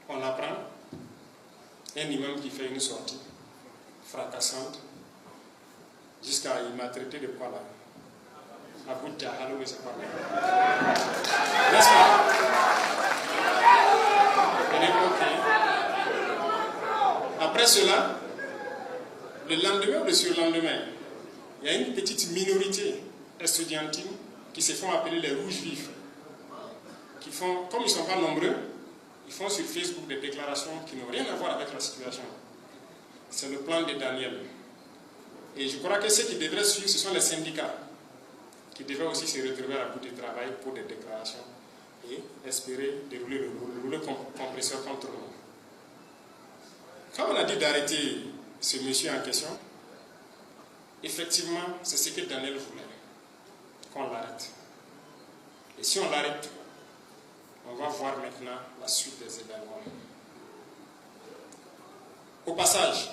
on apprend un imam qui fait une sortie fracassante, jusqu'à il m'a traité de quoi là? Abu Jahal, oui, c'est quoi? N'est-ce pas? Après cela, le lendemain ou le surlendemain, il y a une petite minorité estudiantine qui se font appeler les rouges vifs, qui font, comme ils ne sont pas nombreux, ils font sur Facebook des déclarations qui n'ont rien à voir avec la situation. C'est le plan de Daniel. Et je crois que ceux qui devraient suivre, ce sont les syndicats, qui devraient aussi se retrouver à bout de travail pour des déclarations et espérer dérouler le rouleau compresseur contre nous. Quand on a dit d'arrêter ce monsieur en question, effectivement, c'est ce que Daniel voulait, qu'on l'arrête. Et si on l'arrête, on va voir maintenant la suite des événements. Au passage,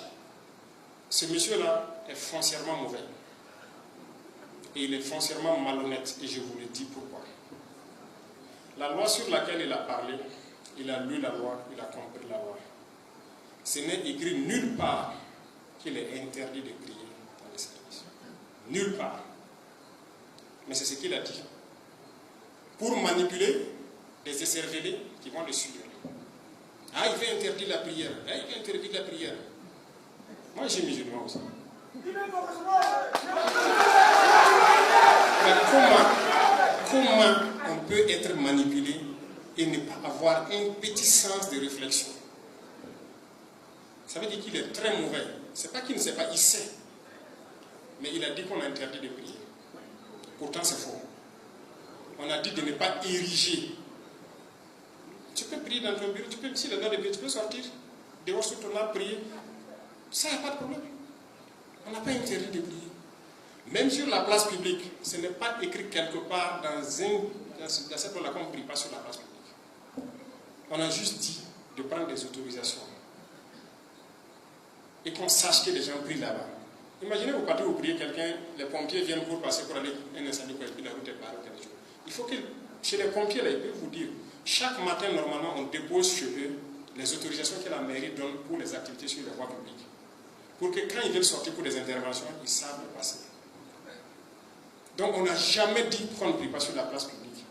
ce monsieur-là est foncièrement mauvais. Et il est foncièrement malhonnête, et je vous le dis pourquoi. La loi sur laquelle il a parlé, il a lu la loi, il a compris la loi. Ce n'est écrit nulle part qu'il est interdit de prier dans les services. Nulle part. Mais c'est ce qu'il a dit. Pour manipuler les écervelés qui vont le suivre. Ah, il veut interdire la prière. Ah, il veut interdire la prière. Moi, j'ai musulman aussi. Mais comment on peut être manipulé et ne pas avoir un petit sens de réflexion? Ça veut dire qu'il est très mauvais. Ce n'est pas qu'il ne sait pas, il sait. Mais il a dit qu'on a interdit de prier. Pourtant, c'est faux. On a dit de ne pas ériger. Tu peux prier dans ton bureau, tu peux, si le gars de prier, tu peux sortir dehors sur ton arbre, prier. Ça, il n'y a pas de problème. On n'a pas interdit de prier. Même sur la place publique, ce n'est pas écrit quelque part dans cette loi-là qu'on ne prie pas sur la place publique. On a juste dit de prendre des autorisations. Et qu'on sache que les gens prient là-bas. Imaginez, vous partez, vous priez quelqu'un, les pompiers viennent pour passer pour aller un incendie, et puis la route est barrée quelque chose. Il faut que, chez les pompiers, là, ils peuvent vous dire, chaque matin, normalement, on dépose chez eux les autorisations que la mairie donne pour les activités sur les voies publiques. Pour que quand ils veulent sortir pour des interventions, ils savent le passer. Donc, on n'a jamais dit qu'on ne prie pas sur la place publique.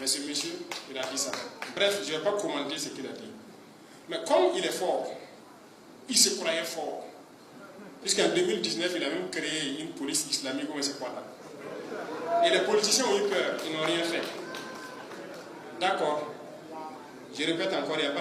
Mais ce monsieur, il a dit ça. Bref, je ne vais pas commenter ce qu'il a dit. Mais comme il est fort, il se croyait fort. Puisqu'en 2019, il a même créé une police islamique, comme c'est quoi là. Et les politiciens ont eu peur, ils n'ont rien fait. D'accord. Je répète encore, il n'y a pas